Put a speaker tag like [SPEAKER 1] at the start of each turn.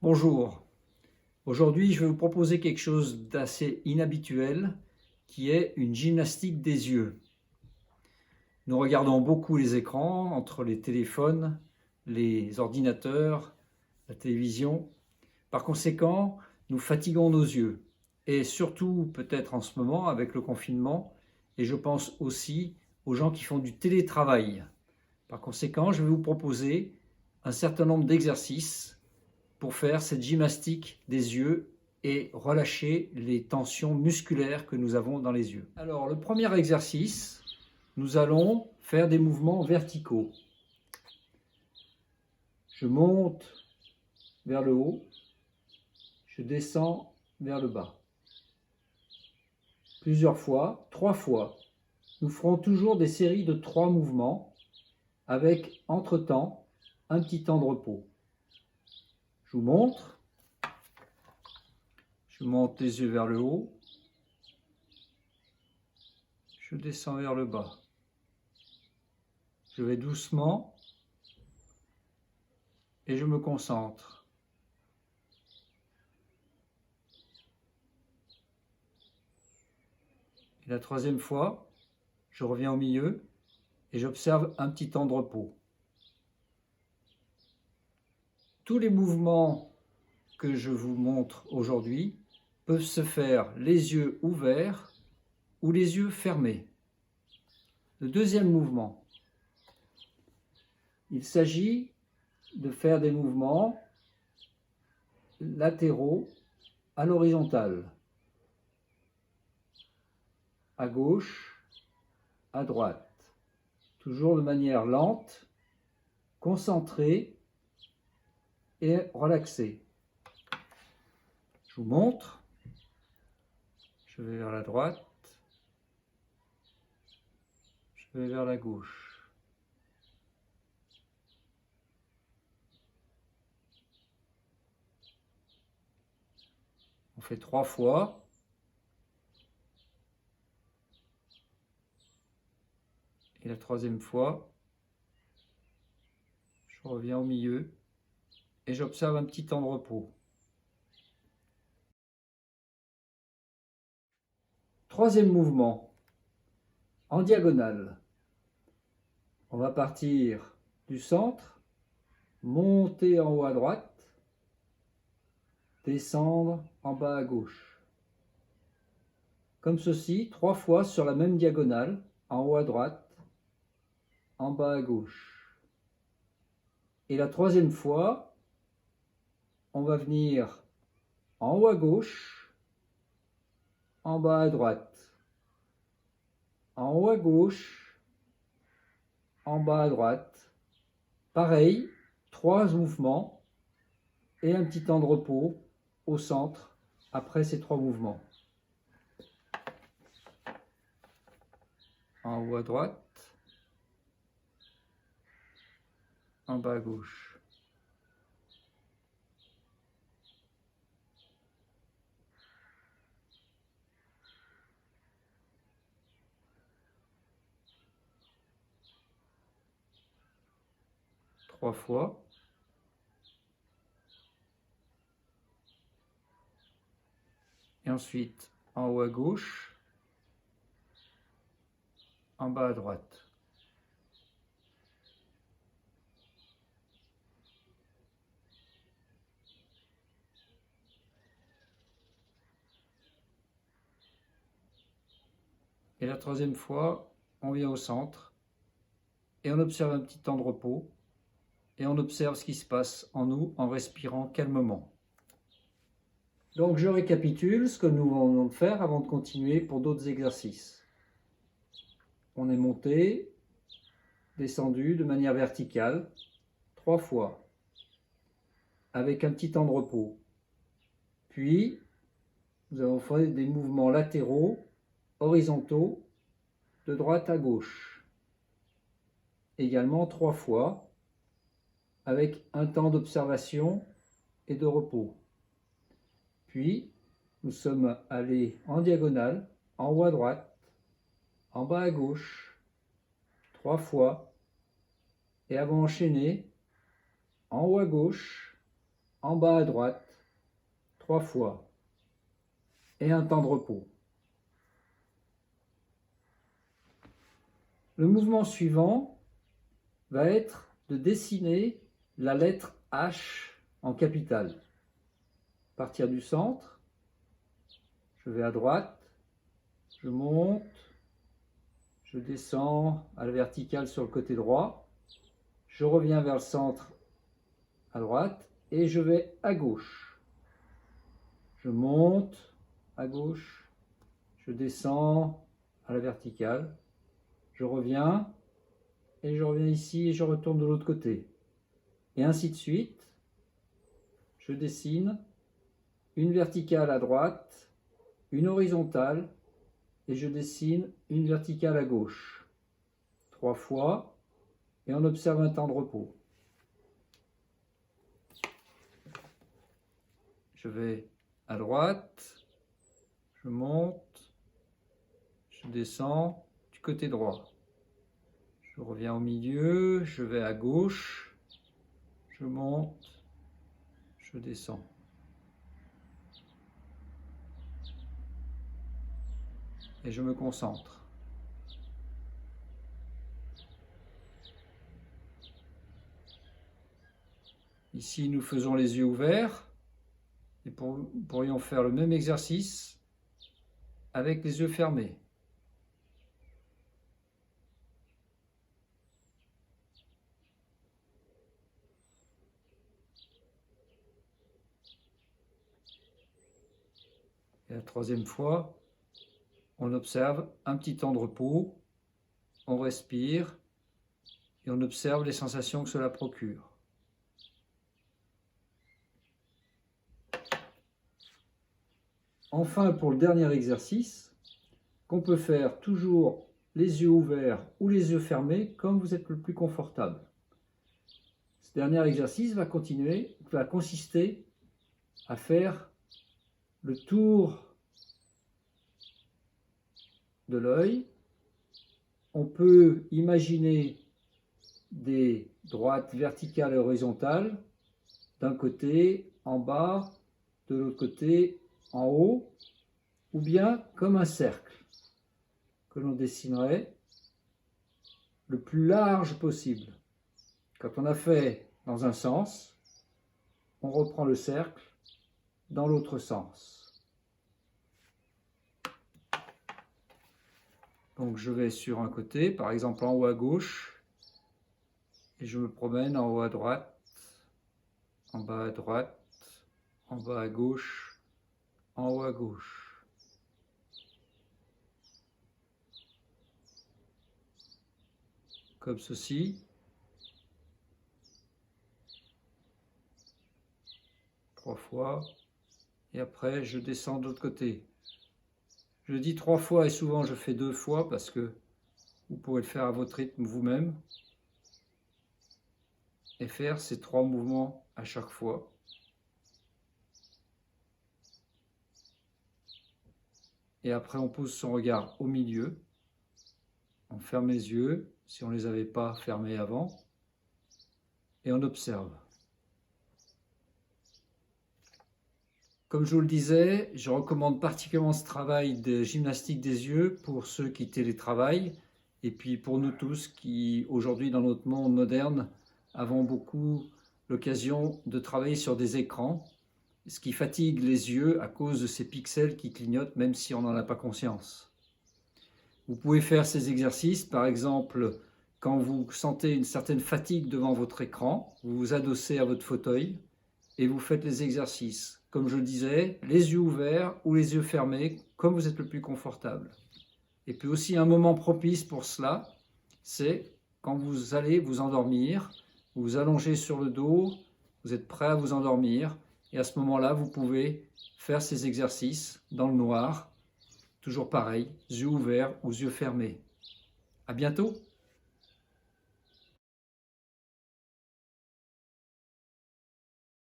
[SPEAKER 1] Bonjour, aujourd'hui je vais vous proposer quelque chose d'assez inhabituel qui est une gymnastique des yeux. Nous regardons beaucoup les écrans entre les téléphones, les ordinateurs, la télévision. Par conséquent, nous fatiguons nos yeux et surtout peut-être en ce moment avec le confinement, et je pense aussi aux gens qui font du télétravail. Par conséquent, je vais vous proposer un certain nombre d'exercices pour faire cette gymnastique des yeux et relâcher les tensions musculaires que nous avons dans les yeux. Alors, le premier exercice, nous allons faire des mouvements verticaux. Je monte vers le haut, je descends vers le bas. Plusieurs fois, 3 fois. Nous ferons toujours des séries de 3 mouvements avec, entre-temps, un petit temps de repos. Je vous montre. Je monte les yeux vers le haut. Je descends vers le bas. Je vais doucement et je me concentre. Et la troisième fois, je reviens au milieu et j'observe un petit temps de repos. Tous les mouvements que je vous montre aujourd'hui peuvent se faire les yeux ouverts ou les yeux fermés. Le deuxième mouvement, il s'agit de faire des mouvements latéraux à l'horizontale, à gauche, à droite, toujours de manière lente, concentrée et relaxée. Je vous montre, je vais vers la droite, je vais vers la gauche. On fait 3 fois. Et la troisième fois, je reviens au milieu et j'observe un petit temps de repos. Troisième mouvement, en diagonale. On va partir du centre, monter en haut à droite, descendre en bas à gauche. Comme ceci, 3 fois sur la même diagonale, en haut à droite, en bas à gauche. Et la troisième fois, on va venir en haut à gauche, en bas à droite, en haut à gauche, en bas à droite. Pareil, 3 mouvements et un petit temps de repos au centre après ces 3 mouvements. En haut à droite, en bas à gauche. Trois fois. Et ensuite, en haut à gauche, en bas à droite. Et la troisième fois, on vient au centre et on observe un petit temps de repos et on observe ce qui se passe en nous en respirant calmement. Donc je récapitule ce que nous venons de faire avant de continuer pour d'autres exercices. On est monté, descendu de manière verticale 3 fois avec un petit temps de repos. Puis nous avons fait des mouvements latéraux, horizontaux, de droite à gauche. Également 3 fois avec un temps d'observation et de repos. Puis nous sommes allés en diagonale, en haut à droite, en bas à gauche, 3 fois, et avons enchaîné en haut à gauche, en bas à droite, 3 fois, et un temps de repos. Le mouvement suivant va être de dessiner la lettre H en capitale. À partir du centre, je vais à droite, je monte, je descends à la verticale sur le côté droit, je reviens vers le centre à droite et je vais à gauche. Je monte à gauche, je descends à la verticale, je reviens et je reviens ici et je retourne de l'autre côté. Et ainsi de suite, je dessine une verticale à droite, une horizontale et je dessine une verticale à gauche. 3 fois et on observe un temps de repos. Je vais à droite, je monte, je descends du côté droit. Je reviens au milieu, je vais à gauche, je monte, je descends. Et je me concentre. Ici, nous faisons les yeux ouverts et pourrions faire le même exercice avec les yeux fermés. Et la troisième fois, on observe un petit temps de repos, on respire et on observe les sensations que cela procure. Enfin, pour le dernier exercice, qu'on peut faire toujours les yeux ouverts ou les yeux fermés, comme vous êtes le plus confortable. Ce dernier exercice va consister à faire le tour de l'œil. On peut imaginer des droites verticales et horizontales, d'un côté en bas, de l'autre côté en haut, ou bien comme un cercle que l'on dessinerait le plus large possible. Quand on a fait dans un sens, on reprend le cercle dans l'autre sens. Donc je vais sur un côté, par exemple en haut à gauche, et je me promène en haut à droite, en bas à droite, en bas à gauche, en haut à gauche. Comme ceci. 3 fois. Et après, je descends de l'autre côté. Je dis 3 fois et souvent je fais 2 fois parce que vous pouvez le faire à votre rythme vous-même. Et faire ces 3 mouvements à chaque fois. Et après, on pose son regard au milieu. On ferme les yeux, si on ne les avait pas fermés avant. Et on observe. Comme je vous le disais, je recommande particulièrement ce travail de gymnastique des yeux pour ceux qui télétravaillent. Et puis pour nous tous qui, aujourd'hui, dans notre monde moderne, avons beaucoup l'occasion de travailler sur des écrans, ce qui fatigue les yeux à cause de ces pixels qui clignotent, même si on n'en a pas conscience. Vous pouvez faire ces exercices, par exemple, quand vous sentez une certaine fatigue devant votre écran, vous vous adossez à votre fauteuil et vous faites les exercices. Comme je le disais, les yeux ouverts ou les yeux fermés, comme vous êtes le plus confortable. Et puis aussi un moment propice pour cela, c'est quand vous allez vous endormir, vous vous allongez sur le dos, vous êtes prêt à vous endormir, et à ce moment-là, vous pouvez faire ces exercices dans le noir, toujours pareil, yeux ouverts ou yeux fermés. À bientôt!